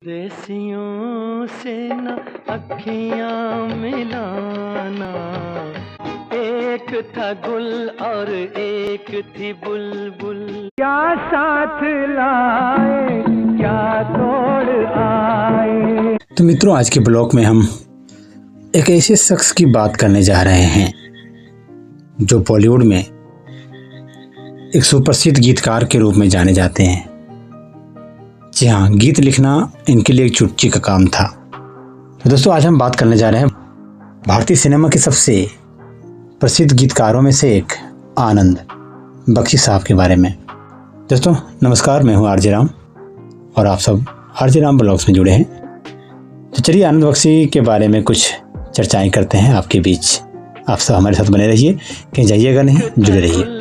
देसियों से न अखियां मिलाना, एक था गुल और एक थी बुलबुल। क्या साथ लाए क्या तोड़ आए। तो मित्रों, आज के ब्लॉग में हम एक ऐसे शख्स की बात करने जा रहे हैं जो बॉलीवुड में एक सुप्रसिद्ध गीतकार के रूप में जाने जाते हैं। जी हाँ, गीत लिखना इनके लिए एक चुटकी का काम था। तो दोस्तों, आज हम बात करने जा रहे हैं भारतीय सिनेमा के सबसे प्रसिद्ध गीतकारों में से एक आनंद बख्शी साहब के बारे में। दोस्तों नमस्कार, मैं हूँ आरजे राम और आप सब आरजे राम ब्लॉग्स में जुड़े हैं। तो चलिए आनंद बख्शी के बारे में कुछ चर्चाएं करते हैं आपके बीच। आप सब हमारे साथ बने रहिए, कहीं जाइएगा नहीं, जुड़े रहिए।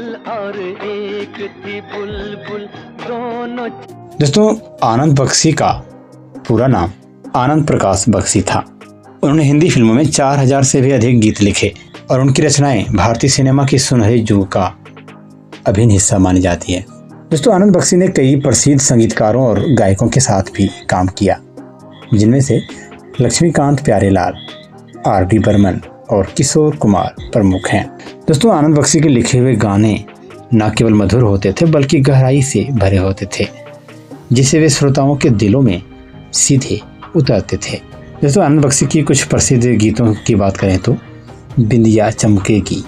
दोस्तों, आनंद बख्शी का पूरा नाम आनंद प्रकाश बख्शी था। उन्होंने हिंदी फिल्मों में 4000 से भी अधिक गीत लिखे और उनकी रचनाएं भारतीय सिनेमा की सुनहरे युग का अभिन्न हिस्सा मानी जाती है। दोस्तों, आनंद बख्शी ने कई प्रसिद्ध संगीतकारों और गायकों के साथ भी काम किया, जिनमें से लक्ष्मीकांत प्यारेलाल, आर.डी. बर्मन और किशोर कुमार प्रमुख हैं। दोस्तों, आनंद बख्शी के लिखे हुए गाने न केवल मधुर होते थे बल्कि गहराई से भरे होते थे, जिससे वे श्रोताओं के दिलों में सीधे उतरते थे। दोस्तों, आनंद बख्शी की कुछ प्रसिद्ध गीतों की बात करें तो बिंदिया चमकेगी,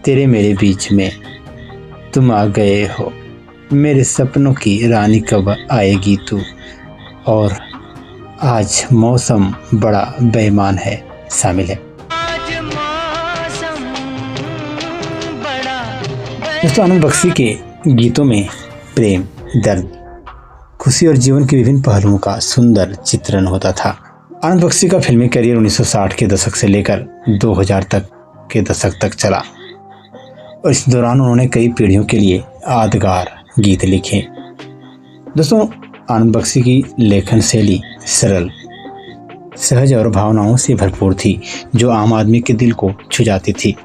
तेरे मेरे बीच में, तुम आ गए हो, मेरे सपनों की रानी कब आएगी तू, और आज मौसम बड़ा बेईमान है शामिल है। दोस्तों, आनंद बख्शी के गीतों में प्रेम, दर्द, खुशी और जीवन के विभिन्न पहलुओं का सुंदर चित्रण होता था। आनंद बख्शी का फिल्मी करियर 1960 के दशक से लेकर 2000 तक के दशक तक चला और इस दौरान उन्होंने कई पीढ़ियों के लिए यादगार गीत लिखे। दोस्तों, आनंद बख्शी की लेखन शैली सरल, सहज और भावनाओं से भरपूर थी, जो आम आदमी के दिल को छू जाती थी।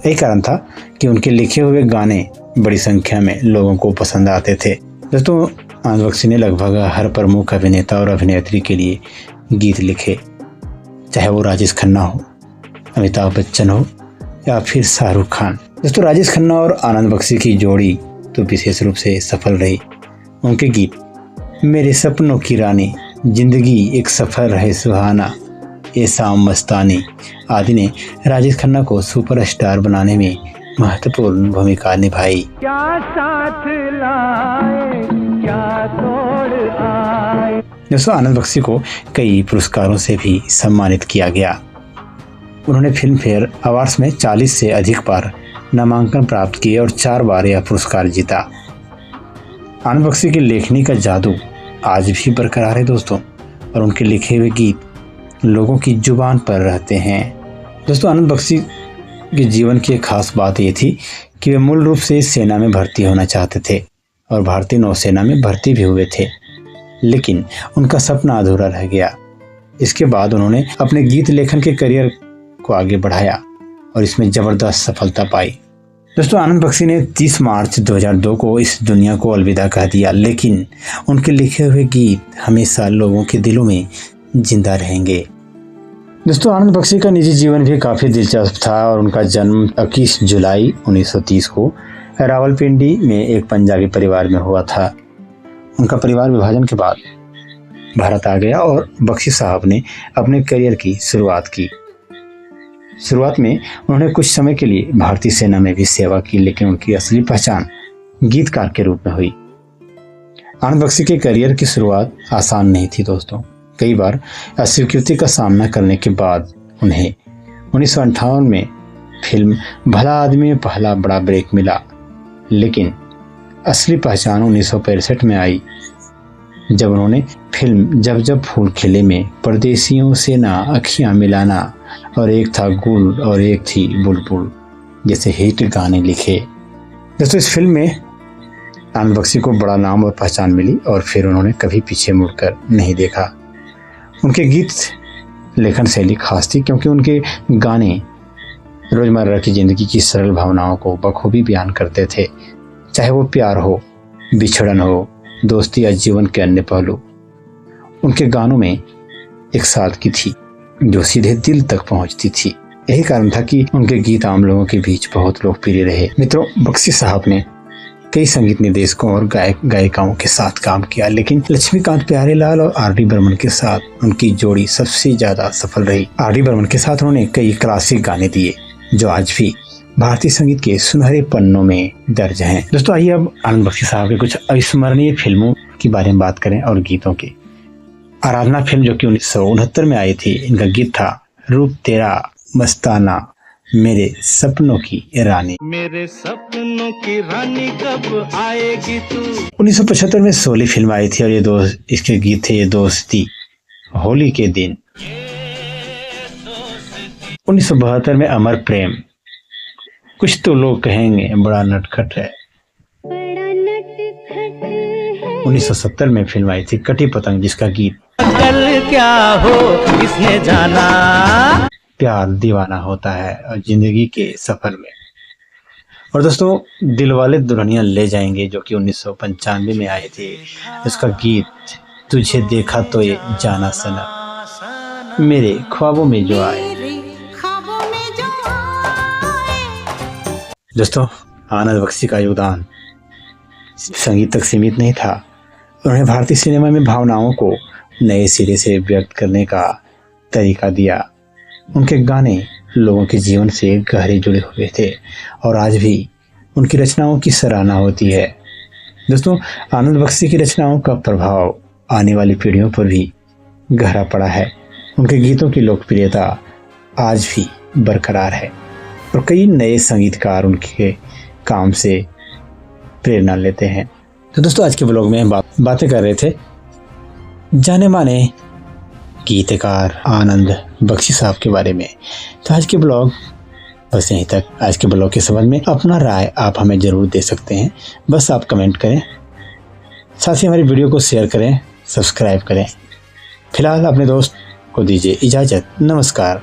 यही कारण था कि उनके लिखे हुए गाने बड़ी संख्या में लोगों को पसंद आते थे। दोस्तों, आनंद बख्शी ने लगभग हर प्रमुख अभिनेता और अभिनेत्री के लिए गीत लिखे, चाहे वो राजेश खन्ना हो, अमिताभ बच्चन हो या फिर शाहरुख खान। दोस्तों, राजेश खन्ना और आनंद बख्शी की जोड़ी तो विशेष रूप से सफल रही। उनके गीत मेरे सपनों की रानी, जिंदगी एक सफर है सुहाना, ये शाम मस्तानी आदि ने राजेश खन्ना को सुपरस्टार बनाने में महत्वपूर्ण भूमिका निभाई। क्या साथ लाए क्या तोड़ आए। दोस्तों, आनंद बख्शी को कई पुरस्कारों से भी सम्मानित किया गया। उन्होंने फिल्म फेयर अवार्ड्स में 40 से अधिक बार नामांकन प्राप्त किए और 4 बार यह पुरस्कार जीता। आनंद बख्शी की लेखनी का जादू आज भी बरकरार है दोस्तों, और उनके लिखे हुए गीत लोगों की जुबान पर रहते हैं। दोस्तों, आनंद बख्शी के जीवन की एक खास बात ये थी कि वे मूल रूप से सेना में भर्ती होना चाहते थे और भारतीय नौसेना में भर्ती भी हुए थे, लेकिन उनका सपना अधूरा रह गया। इसके बाद उन्होंने अपने गीत लेखन के करियर को आगे बढ़ाया और इसमें ज़बरदस्त सफलता पाई। दोस्तों, आनंद बख्शी ने 30 मार्च 2002 को इस दुनिया को अलविदा कह दिया, लेकिन उनके लिखे हुए गीत हमेशा लोगों के दिलों में जिंदा रहेंगे। दोस्तों, आनंद बख्शी का निजी जीवन भी काफ़ी दिलचस्प था और उनका जन्म 21 जुलाई 1930 को रावलपिंडी में एक पंजाबी परिवार में हुआ था। उनका परिवार विभाजन के बाद भारत आ गया और बख्शी साहब ने अपने करियर की शुरुआत की। शुरुआत में उन्होंने कुछ समय के लिए भारतीय सेना में भी सेवा की, लेकिन उनकी असली पहचान गीतकार के रूप में हुई। आनंद बख्शी के करियर की शुरुआत आसान नहीं थी दोस्तों। कई बार अस्वीकृति का सामना करने के बाद उन्हें 1958 में फिल्म भला आदमी में पहला बड़ा ब्रेक मिला, लेकिन असली पहचान 1965 में आई, जब उन्होंने फिल्म जब जब फूल खिले में परदेसियों से ना अखियां मिलाना और एक था गुल और एक थी बुलबुल जैसे हिट गाने लिखे। दोस्तों, इस फिल्म में आनंद बख्शी को बड़ा नाम और पहचान मिली और फिर उन्होंने कभी पीछे मुड़कर नहीं देखा। उनके गीत लेखन शैली खास थी क्योंकि उनके गाने रोजमर्रा की जिंदगी की सरल भावनाओं को बखूबी बयान करते थे, चाहे वो प्यार हो, बिछड़न हो, दोस्ती या जीवन के अन्य पहलू। उनके गानों में एक सादगी थी जो सीधे दिल तक पहुंचती थी। यही कारण था कि उनके गीत आम लोगों के बीच बहुत लोकप्रिय रहे। मित्रों, बख्शी साहब ने कई संगीत निर्देशकों और गायक गायिकाओं के साथ काम किया, लेकिन लक्ष्मीकांत प्यारेलाल और आर डी बर्मन के साथ उनकी जोड़ी सबसे ज्यादा सफल रही। आर डी बर्मन के साथ उन्होंने कई क्लासिक गाने दिए जो आज भी भारतीय संगीत के सुनहरे पन्नों में दर्ज हैं। दोस्तों, आइए अब आनंद बख्शी साहब के कुछ अविस्मरणीय फिल्मों के बारे में बात करें और गीतों की। आराधना फिल्म जो कि 1969 में आई थी, इनका गीत था रूप तेरा मस्ताना मेरे सपनों की रानी। मेरे सपनों की रानी कब आएगी तू। 1975 में सोली फिल्म आई थी और इसके गीत थे ये दोस्ती, होली के दिन। 1972 में अमर प्रेम, कुछ तो लोग कहेंगे बड़ा नटखट है। 1970 में फिल्म आई थी कटी पतंग, जिसका गीत कल क्या हो इसने जाना, प्यार दीवाना होता है और जिंदगी के सफर में। और दोस्तों, दिलवाले दुल्हनिया ले जाएंगे जो कि 1995 में आए थे, उसका गीत तुझे देखा तो ये जाना सनम मेरे ख्वाबों में जो आए। दोस्तों, आनंद बख्शी का योगदान संगीत तक सीमित नहीं था। उन्होंने भारतीय सिनेमा में भावनाओं को नए सिरे से व्यक्त करने का तरीका दिया। उनके गाने लोगों के जीवन से गहरे जुड़े हुए थे और आज भी उनकी रचनाओं की सराहना होती है। दोस्तों, आनंद बख्शी की रचनाओं का प्रभाव आने वाली पीढ़ियों पर भी गहरा पड़ा है। उनके गीतों की लोकप्रियता आज भी बरकरार है और कई नए संगीतकार उनके काम से प्रेरणा लेते हैं। तो दोस्तों, आज के ब्लॉग में हम बातें कर रहे थे जाने माने गीतकार आनंद बख्शी साहब के बारे में। तो आज के ब्लॉग बस यहीं तक। आज के ब्लॉग के संबंध में अपना राय आप हमें ज़रूर दे सकते हैं, बस आप कमेंट करें, साथ ही हमारी वीडियो को शेयर करें, सब्सक्राइब करें। फिलहाल अपने दोस्त को दीजिए इजाज़त। नमस्कार।